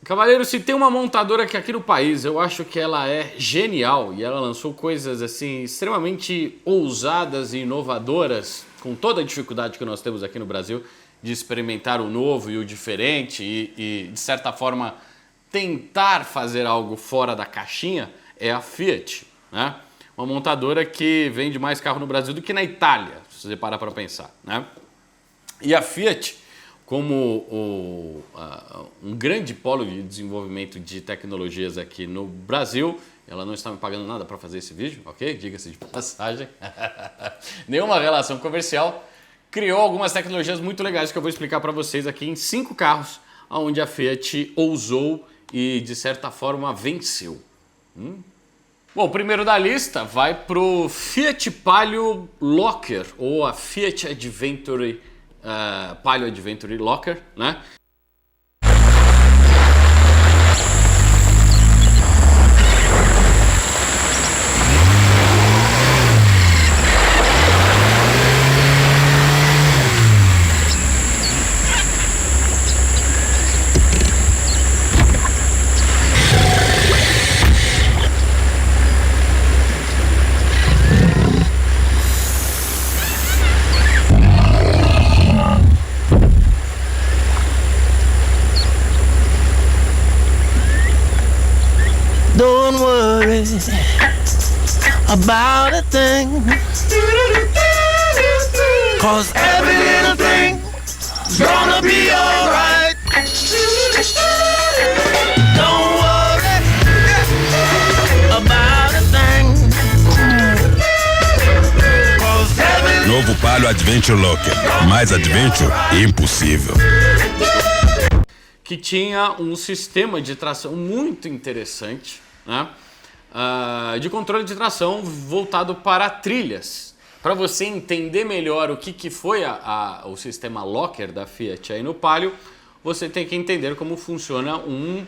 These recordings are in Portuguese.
Cavaleiro, se tem uma montadora que aqui no país eu acho que ela é genial e ela lançou coisas assim extremamente ousadas e inovadoras, com toda a dificuldade que nós temos aqui no Brasil de experimentar o novo e o diferente e de certa forma tentar fazer algo fora da caixinha, é a Fiat, né? Uma montadora que vende mais carro no Brasil do que na Itália, se você parar para pensar, né? E a Fiat, como um grande polo de desenvolvimento de tecnologias aqui no Brasil, ela não está me pagando nada para fazer esse vídeo, ok? Diga-se de passagem. Nenhuma relação comercial. Criou algumas tecnologias muito legais que eu vou explicar para vocês aqui em 5 carros, onde a Fiat ousou e, de certa forma, venceu. Bom, o primeiro da lista vai para o Fiat Palio Locker, ou a Fiat Adventure Palio Adventure Locker, né? Don't worry about a thing, 'cause every little thing's gonna be alright. Don't worry about a thing, 'cause every Novo Palio Adventure Locker. Mais Adventure? Impossível. Que tinha um sistema de tração muito interessante, né? De controle de tração voltado para trilhas. Para você entender melhor o que foi o sistema Locker da Fiat aí no Palio, você tem que entender como funciona um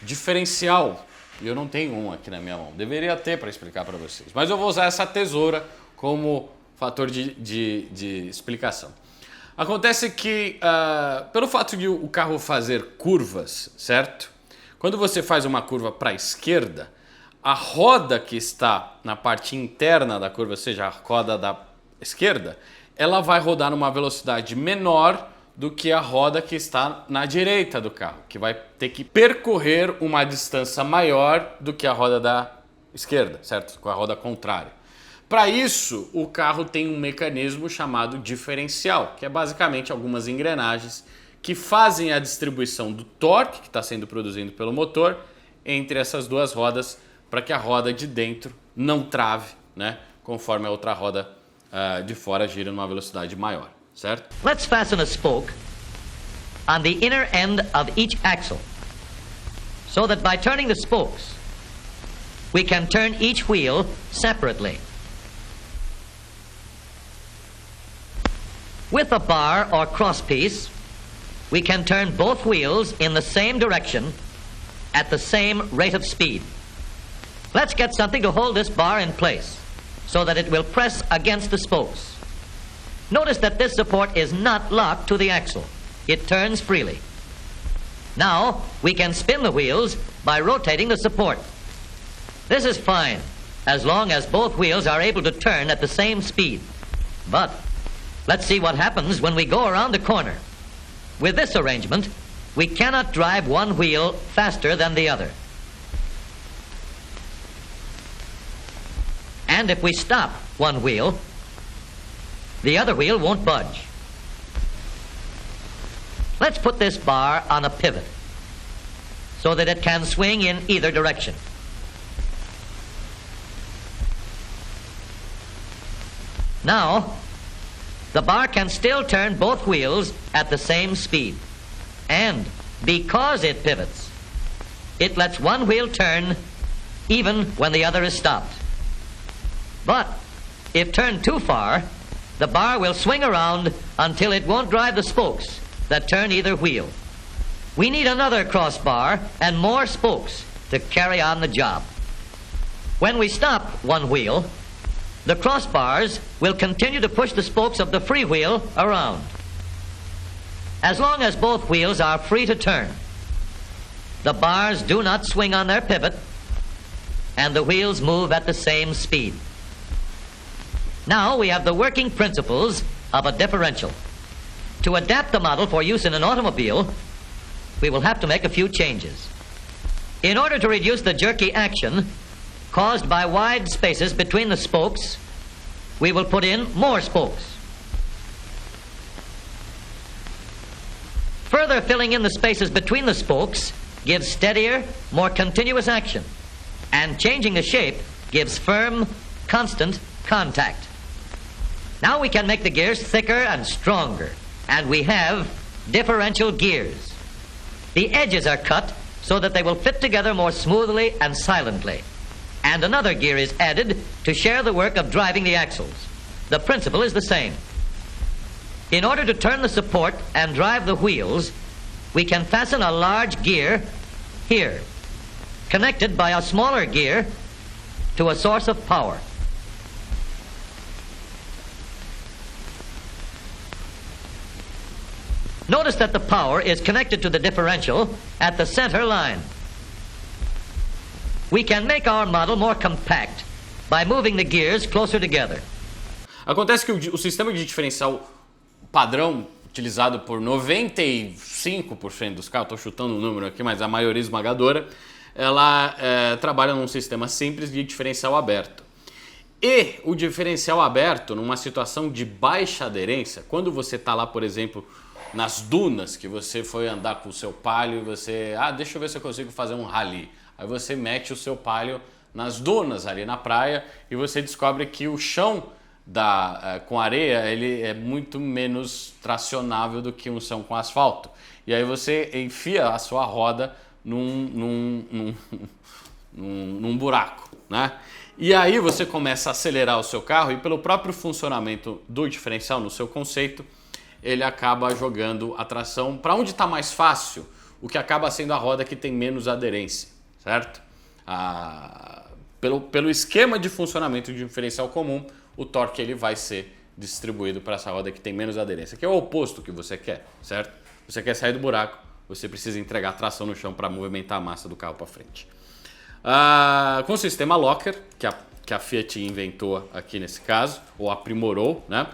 diferencial. E eu não tenho um aqui na minha mão. Deveria ter para explicar para vocês. Mas eu vou usar essa tesoura como fator de explicação. Acontece que, pelo fato de o carro fazer curvas, certo? Quando você faz uma curva para a esquerda, a roda que está na parte interna da curva, ou seja, a roda da esquerda, ela vai rodar numa velocidade menor do que a roda que está na direita do carro, que vai ter que percorrer uma distância maior do que a roda da esquerda, certo? Com a roda contrária. Para isso, o carro tem um mecanismo chamado diferencial, que é basicamente algumas engrenagens que fazem a distribuição do torque que está sendo produzido pelo motor entre essas duas rodas, para que a roda de dentro não trave, né, conforme a outra roda de fora gira numa velocidade maior, certo? Let's fasten a spoke on the inner end of each axle, so that by turning the spokes, we can turn each wheel separately. With a bar or crosspiece, we can turn both wheels in the same direction at the same rate of speed. Let's get something to hold this bar in place so that it will press against the spokes. Notice that this support is not locked to the axle. It turns freely. Now, we can spin the wheels by rotating the support. This is fine, as long as both wheels are able to turn at the same speed. But let's see what happens when we go around the corner. With this arrangement, we cannot drive one wheel faster than the other. And if we stop one wheel, the other wheel won't budge. Let's put this bar on a pivot so that it can swing in either direction. Now, the bar can still turn both wheels at the same speed. And because it pivots, it lets one wheel turn even when the other is stopped. But if turned too far, the bar will swing around until it won't drive the spokes that turn either wheel. We need another crossbar and more spokes to carry on the job. When we stop one wheel, the crossbars will continue to push the spokes of the free wheel around. As long as both wheels are free to turn, the bars do not swing on their pivot, and the wheels move at the same speed. Now we have the working principles of a differential. To adapt the model for use in an automobile, we will have to make a few changes. In order to reduce the jerky action caused by wide spaces between the spokes, we will put in more spokes. Further filling in the spaces between the spokes gives steadier, more continuous action, and changing the shape gives firm, constant contact. Now we can make the gears thicker and stronger, and we have differential gears. The edges are cut so that they will fit together more smoothly and silently, and another gear is added to share the work of driving the axles. The principle is the same. In order to turn the support and drive the wheels, we can fasten a large gear here, connected by a smaller gear to a source of power. Notice that the power is connected to the differential at the center line. We can make our model more compact by moving the gears closer together. Acontece que o sistema de diferencial padrão utilizado por 95% dos carros, estou chutando um número aqui, mas a maioria esmagadora, ela trabalha num sistema simples de diferencial aberto. E o diferencial aberto, numa situação de baixa aderência, quando você está lá, por exemplo, nas dunas, que você foi andar com o seu Palio e você, deixa eu ver se eu consigo fazer um rally. Aí você mete o seu Palio nas dunas ali na praia e você descobre que o chão com areia ele é muito menos tracionável do que um chão com asfalto. E aí você enfia a sua roda num buraco, né? E aí você começa a acelerar o seu carro e pelo próprio funcionamento do diferencial no seu conceito, ele acaba jogando a tração para onde está mais fácil, o que acaba sendo a roda que tem menos aderência, certo? Pelo esquema de funcionamento de diferencial comum, o torque ele vai ser distribuído para essa roda que tem menos aderência, que é o oposto que você quer, certo? Você quer sair do buraco, você precisa entregar tração no chão para movimentar a massa do carro para frente. Com o sistema Locker, que a Fiat inventou aqui nesse caso, ou aprimorou, né?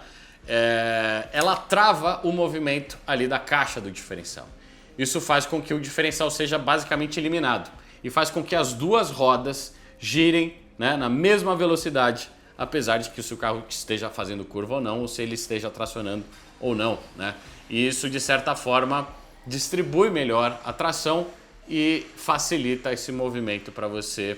Ela trava o movimento ali da caixa do diferencial. Isso faz com que o diferencial seja basicamente eliminado e faz com que as duas rodas girem, né, na mesma velocidade, apesar de que o seu carro esteja fazendo curva ou não, ou se ele esteja tracionando ou não, né? E isso, de certa forma, distribui melhor a tração e facilita esse movimento para você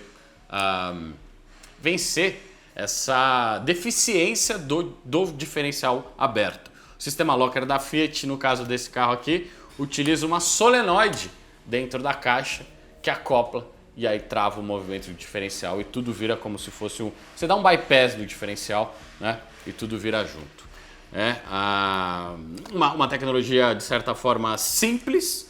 vencer essa deficiência do diferencial aberto. O sistema Locker da Fiat, no caso desse carro aqui, utiliza uma solenoide dentro da caixa que acopla e aí trava o movimento do diferencial e tudo vira como se fosse você dá um bypass do diferencial, né? E tudo vira junto. Uma tecnologia de certa forma simples,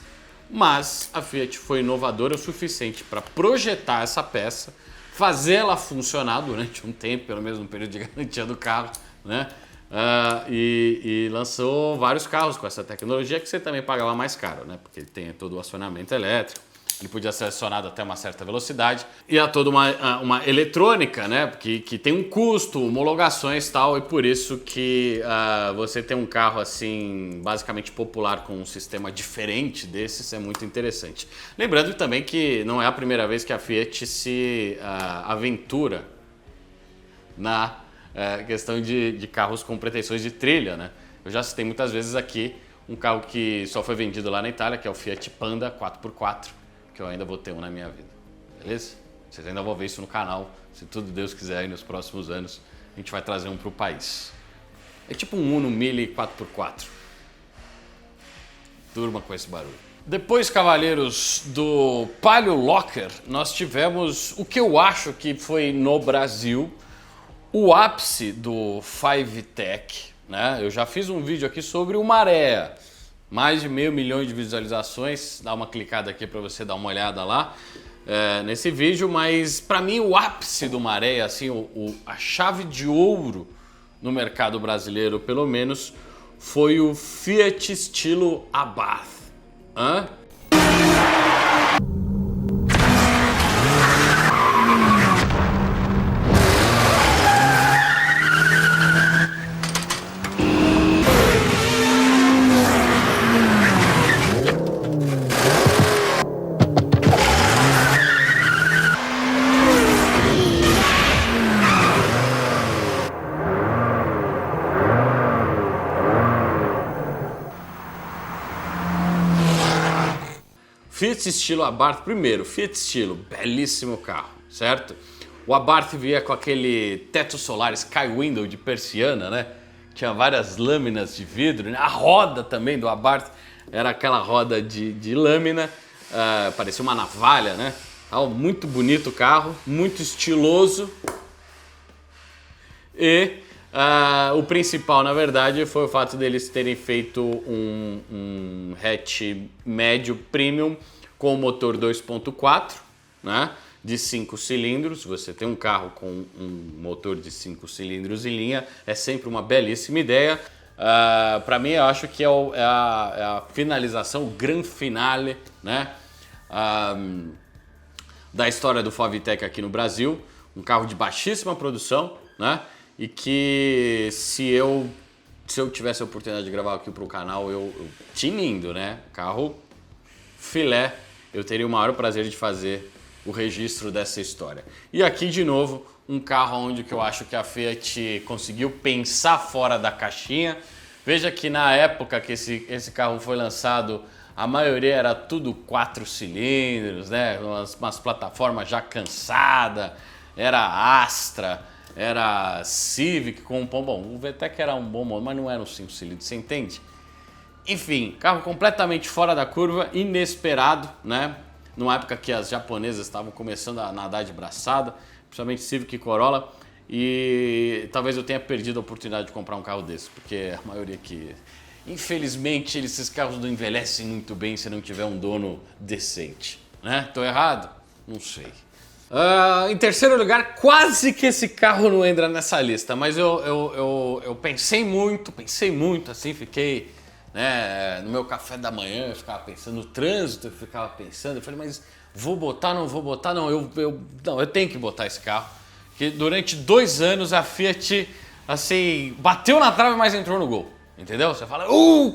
mas a Fiat foi inovadora o suficiente para projetar essa peça, fazê-la funcionar durante um tempo, pelo menos no período de garantia do carro, né? E lançou vários carros com essa tecnologia que você também paga lá mais caro, né? Porque ele tem todo o acionamento elétrico, ele podia ser acionado até uma certa velocidade e há toda uma eletrônica, né? Que tem um custo, homologações e tal, e por isso que você ter um carro assim basicamente popular com um sistema diferente desses é muito interessante. Lembrando também que não é a primeira vez que a Fiat se aventura na questão de carros com pretensões de trilha, né? Eu já citei muitas vezes aqui um carro que só foi vendido lá na Itália, que é o Fiat Panda 4x4, que eu ainda vou ter um na minha vida, beleza? Vocês ainda vão ver isso no canal, se tudo Deus quiser, aí nos próximos anos a gente vai trazer um para o país. É tipo um Uno Mille 4x4. Durma com esse barulho. Depois, cavalheiros, do Palio Locker, nós tivemos o que eu acho que foi no Brasil o ápice do 5Tech, né? Eu já fiz um vídeo aqui sobre o Maré. Mais de 500 mil de visualizações, dá uma clicada aqui para você dar uma olhada lá nesse vídeo, mas para mim o ápice do Maré, assim, a chave de ouro no mercado brasileiro, pelo menos, foi o Fiat estilo Abarth. Fiat Stilo Abarth, primeiro, Fiat Stilo, belíssimo carro, certo? O Abarth vinha com aquele teto solar Sky Window de persiana, né? Tinha várias lâminas de vidro, né? A roda também do Abarth era aquela roda de lâmina, parecia uma navalha, né? Muito bonito o carro, muito estiloso. E o principal, na verdade, foi o fato deles terem feito um hatch médio premium com motor 2.4, né? De 5 cilindros. Você tem um carro com um motor de 5 cilindros em linha, é sempre uma belíssima ideia. Para mim, eu acho que é a finalização, o grande finale, né? Da história do Favitec aqui no Brasil. Um carro de baixíssima produção, né? E que se eu tivesse a oportunidade de gravar aqui pro canal, eu tinindo, né? Carro filé, eu teria o maior prazer de fazer o registro dessa história. E aqui, de novo, um carro onde que eu acho que a Fiat conseguiu pensar fora da caixinha. Veja que na época que esse carro foi lançado, a maioria era tudo 4 cilindros, né? Umas plataformas já cansadas, era Astra, era Civic com um bom... o VTEC era um bom modelo, mas não era um 5 cilindros, você entende? Enfim, carro completamente fora da curva, inesperado, né? Numa época que as japonesas estavam começando a nadar de braçada, principalmente Civic e Corolla, e talvez eu tenha perdido a oportunidade de comprar um carro desse, porque a maioria que... Infelizmente, esses carros não envelhecem muito bem se não tiver um dono decente, né? Tô errado? Não sei. Em terceiro lugar, quase que esse carro não entra nessa lista, mas eu pensei muito, assim, fiquei, né, no meu café da manhã, eu ficava pensando, no trânsito eu ficava pensando, eu falei, mas vou botar, não vou botar, não, eu tenho que botar esse carro, que durante 2 anos a Fiat, assim, bateu na trave, mas entrou no gol, entendeu? Você fala,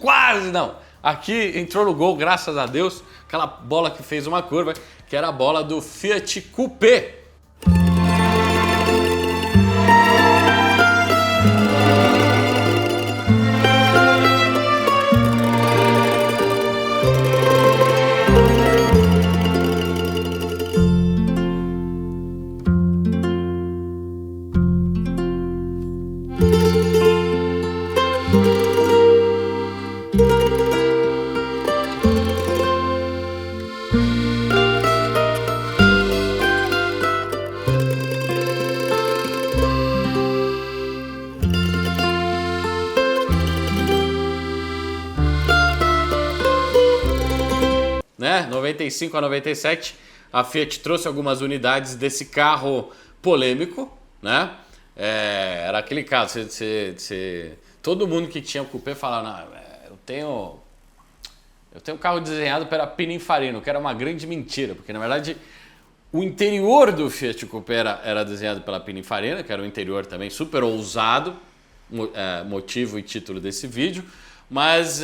quase, não, aqui entrou no gol, graças a Deus, aquela bola que fez uma curva, que era a bola do Fiat Coupé. Né? 95 a 97, a Fiat trouxe algumas unidades desse carro polêmico, né? Era aquele caso, todo mundo que tinha o Coupé falava, eu tenho um carro desenhado pela Pininfarina, que era uma grande mentira, porque na verdade o interior do Fiat Coupé era desenhado pela Pininfarina, que era um interior também super ousado, motivo e título desse vídeo. Mas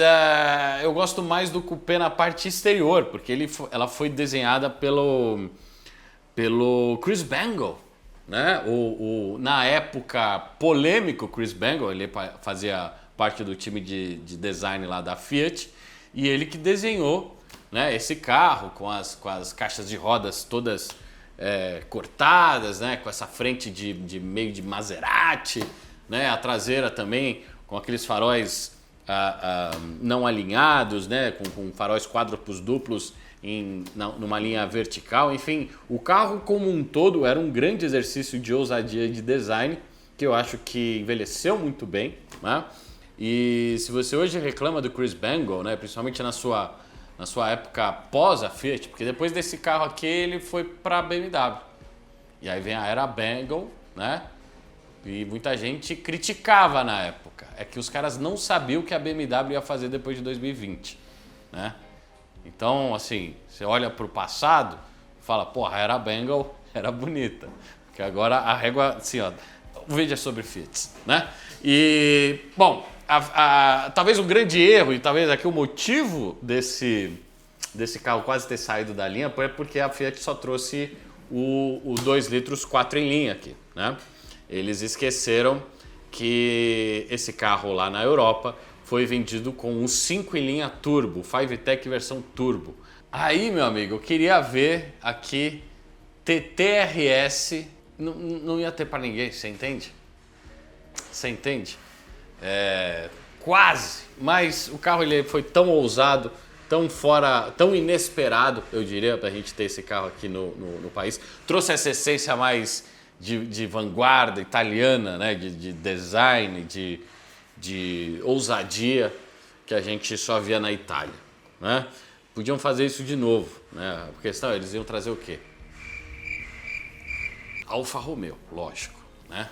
eu gosto mais do Coupé na parte exterior, porque ela foi desenhada pelo Chris Bangle, né? Na época polêmico, Chris Bangle, ele fazia parte do time de design lá da Fiat, e ele que desenhou, né, esse carro com as caixas de rodas todas cortadas, né, com essa frente de meio de Maserati, né, a traseira também com aqueles faróis não alinhados, né, com faróis quádruplos duplos numa linha vertical. Enfim, o carro como um todo era um grande exercício de ousadia de design que eu acho que envelheceu muito bem, né? E se você hoje reclama do Chris Bangle, né, principalmente na sua época pós a Fiat, porque depois desse carro aqui ele foi para a BMW, e aí vem a era Bangle, né? E muita gente criticava na época. É que os caras não sabiam o que a BMW ia fazer depois de 2020, né? Então, assim, você olha para o passado, fala, porra, era a Bangle, era bonita. Porque agora a régua, assim, ó, o vídeo é sobre Fiat, né? E, bom, talvez o grande erro e talvez aqui o motivo desse carro quase ter saído da linha é porque a Fiat só trouxe o 2 litros 4 em linha aqui, né? Eles esqueceram que esse carro lá na Europa foi vendido com um 5 em linha turbo, Favitec versão turbo. Aí, meu amigo, eu queria ver aqui TTRS, não ia ter para ninguém, você entende? Você entende? Quase, mas o carro ele foi tão ousado, tão fora, tão inesperado, eu diria, pra gente ter esse carro aqui no país. Trouxe essa essência mais de vanguarda italiana, né? De design, de ousadia que a gente só via na Itália, né? Podiam fazer isso de novo, né? A questão é, eles iam trazer o quê? Alfa Romeo, lógico, né?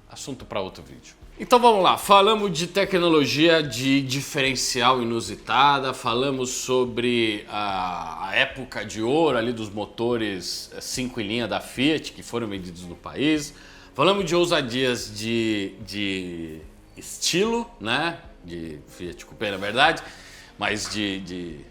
Assunto para outro vídeo. Então vamos lá, falamos de tecnologia de diferencial inusitada, falamos sobre a época de ouro ali dos motores 5 em linha da Fiat que foram vendidos no país, falamos de ousadias de estilo, né, de Fiat Coupé na verdade, mas de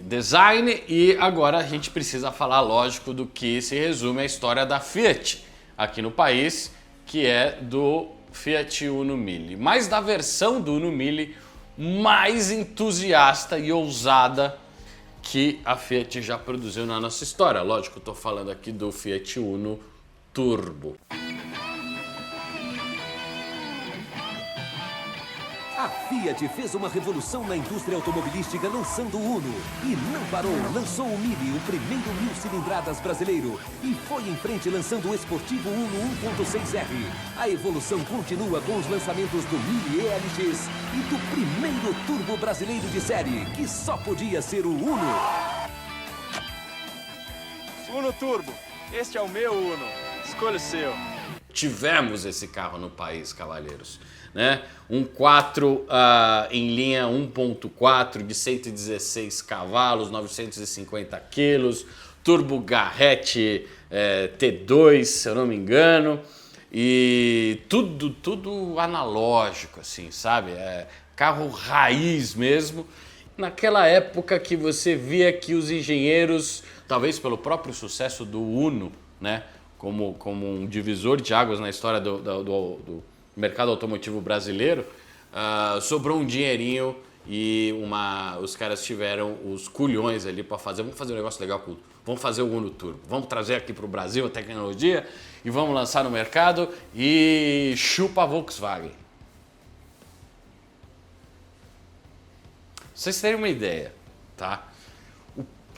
design, e agora a gente precisa falar, lógico, do que se resume a história da Fiat aqui no país, que é do Fiat Uno Mille, mas da versão do Uno Mille mais entusiasta e ousada que a Fiat já produziu na nossa história. Lógico, eu tô falando aqui do Fiat Uno Turbo. A Fiat fez uma revolução na indústria automobilística lançando o Uno. E não parou, lançou o Mille, o primeiro 1000 cilindradas brasileiro. E foi em frente lançando o esportivo Uno 1.6R. A evolução continua com os lançamentos do Mille ELX e do primeiro turbo brasileiro de série, que só podia ser o Uno. Uno Turbo, este é o meu Uno. Escolha o seu. Tivemos esse carro no país, cavalheiros, né? Um 4 em linha 1.4 de 116 cavalos, 950 quilos, turbo Garrett T2, se eu não me engano, e tudo analógico, assim, sabe? Carro raiz mesmo. Naquela época que você via que os engenheiros, talvez pelo próprio sucesso do Uno, né? Como um divisor de águas na história do mercado automotivo brasileiro, sobrou um dinheirinho e os caras tiveram os culhões ali para fazer. Vamos fazer um negócio legal, vamos fazer o Uno Turbo, vamos trazer aqui para o Brasil a tecnologia e vamos lançar no mercado e chupa a Volkswagen. Pra vocês terem uma ideia, tá?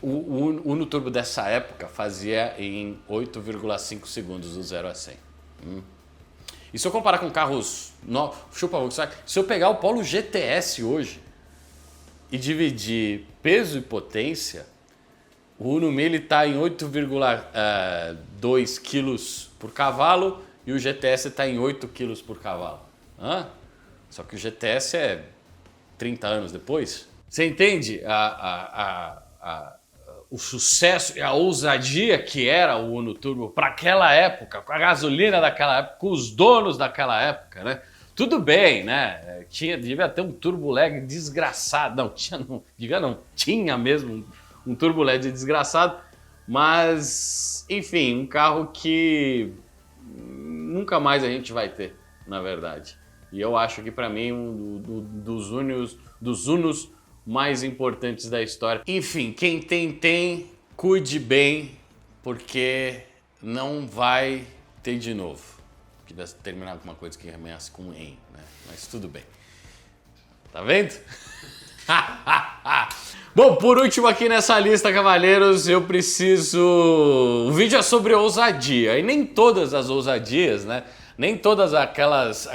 O Uno Turbo dessa época fazia em 8,5 segundos do 0 a 100. E se eu comparar com carros chupa Volkswagen, se eu pegar o Polo GTS hoje e dividir peso e potência, o Uno Mille está em 8,2 quilos por cavalo e o GTS está em 8 quilos por cavalo. Só que o GTS é 30 anos depois. Você entende o sucesso e a ousadia que era o Uno Turbo para aquela época, com a gasolina daquela época, com os donos daquela época, né? Tudo bem, né? Devia ter um turbo lag desgraçado. Tinha mesmo um turbo lag desgraçado, mas, enfim, um carro que nunca mais a gente vai ter, na verdade. E eu acho que para mim dos Unos mais importantes da história. Enfim, quem tem, cuide bem, porque não vai ter de novo. Queria terminar com uma coisa que ameaça com em, né? Mas tudo bem. Tá vendo? Bom, por último aqui nessa lista, cavalheiros, eu preciso... O vídeo é sobre ousadia, e nem todas as ousadias, né? Nem todas aquelas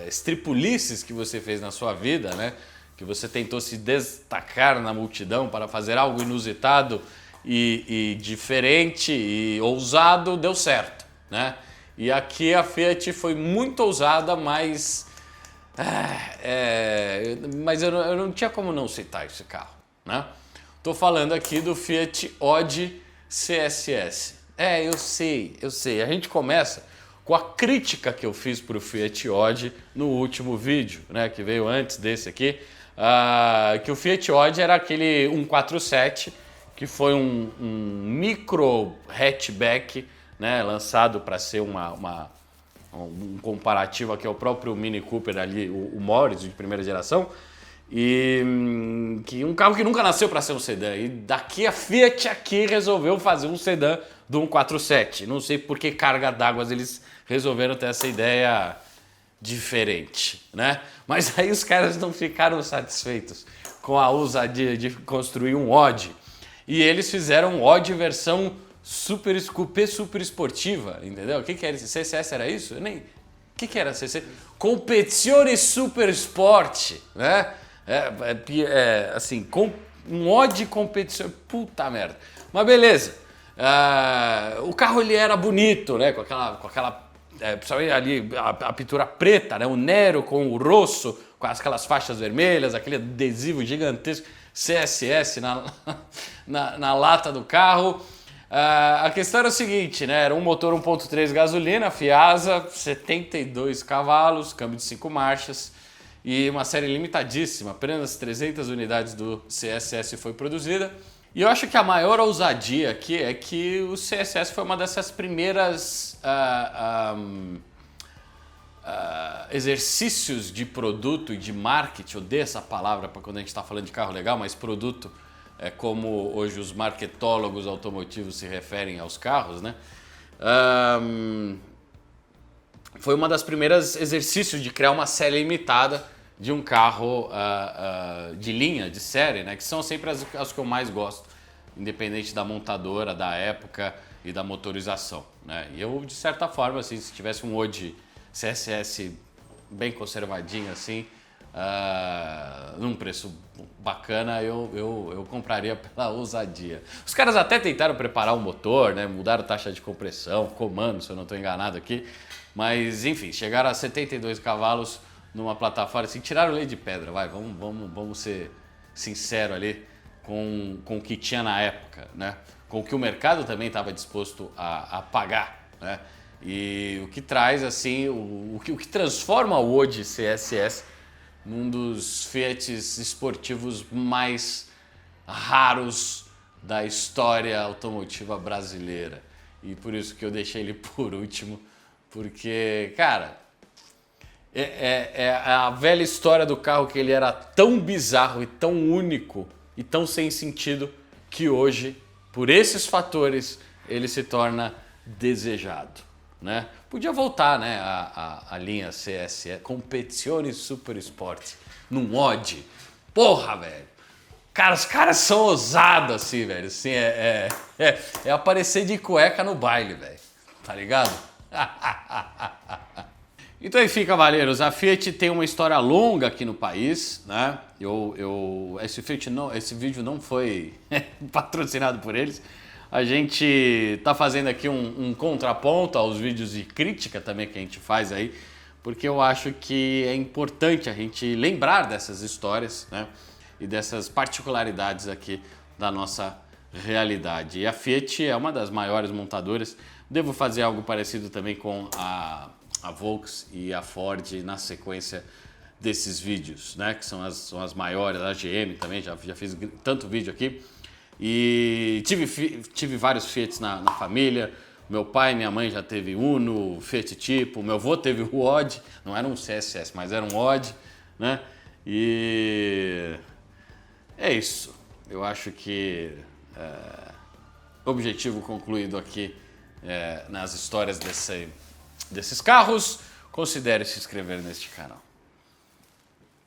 estripulices que você fez na sua vida, né? Que você tentou se destacar na multidão para fazer algo inusitado e diferente e ousado, deu certo, né? E aqui a Fiat foi muito ousada, mas eu não tinha como não citar esse carro, né? Tô falando aqui do Fiat Odd CSS. Eu sei. A gente começa com a crítica que eu fiz para o Fiat Odd no último vídeo, né? Que veio antes desse aqui. Que o Fiat Odd era aquele 147, que foi um micro hatchback, né, lançado para ser um comparativo aqui ao próprio Mini Cooper ali, o Morris de primeira geração, E que um carro que nunca nasceu para ser um sedã. E daqui a Fiat aqui resolveu fazer um sedã do 147. Não sei por que carga d'água eles resolveram ter essa ideia diferente, né? Mas aí os caras não ficaram satisfeitos com a ousadia de construir um Odd. E eles fizeram um Odd versão coupé super esportiva, entendeu? O que era esse? CCS era isso? Eu nem... O que era CC? Competizione Super Sport, né? Assim, um Odd competição. Puta merda. Mas beleza. O carro ele era bonito, né? Com aquela principalmente ali a pintura preta, né? O Nero com o rosso, com aquelas faixas vermelhas, aquele adesivo gigantesco CSS na lata do carro. A questão era o seguinte, né? Era um motor 1.3 gasolina, Fiasa, 72 cavalos, câmbio de 5 marchas e uma série limitadíssima, apenas 300 unidades do CSS foi produzida. E eu acho que a maior ousadia aqui é que o CSS foi uma dessas primeiras exercícios de produto e de marketing. Eu odeio essa palavra para quando a gente está falando de carro legal, mas produto é como hoje os marketólogos automotivos se referem aos carros, né? Foi uma das primeiras exercícios de criar uma série limitada de um carro de linha, de série, né? Que são sempre as que eu mais gosto, independente da montadora, da época e da motorização, né? E eu, de certa forma, assim, se tivesse um Odd CSS bem conservadinho, assim, num preço bacana, eu compraria pela ousadia. Os caras até tentaram preparar o motor, né? Mudaram taxa de compressão, comando, se eu não estou enganado aqui, mas enfim, chegaram a 72 cavalos numa plataforma, assim, tiraram lei de pedra, vai, vamos ser sinceros ali com o que tinha na época, né? Com o que o mercado também estava disposto a pagar, né? E o que traz, assim, o que transforma o Odd CSS num dos Fiats esportivos mais raros da história automotiva brasileira. E por isso que eu deixei ele por último, porque, cara, é a velha história do carro que ele era tão bizarro e tão único e tão sem sentido que hoje, por esses fatores, ele se torna desejado, né? Podia voltar, né, a linha CSE, Competizione Super Sport, num Odd. Porra, velho. Cara, os caras são ousados assim, velho. Assim, é aparecer de cueca no baile, velho. Tá ligado? Então, enfim, cavaleiros, a Fiat tem uma história longa aqui no país, né? Esse vídeo não foi patrocinado por eles. A gente tá fazendo aqui um contraponto aos vídeos de crítica também que a gente faz aí, porque eu acho que é importante a gente lembrar dessas histórias, né? E dessas particularidades aqui da nossa realidade. E a Fiat é uma das maiores montadoras. Devo fazer algo parecido também com a Volks e a Ford na sequência desses vídeos, né? Que são as maiores, a GM também, já fiz tanto vídeo aqui. E tive vários Fiats na família. Meu pai e minha mãe já teve Uno, Fiat Tipo. Meu avô teve o Odd, não era um CSS, mas era um Odd, né? E é isso. Eu acho que objetivo concluído aqui nas histórias desses carros. Considere se inscrever neste canal.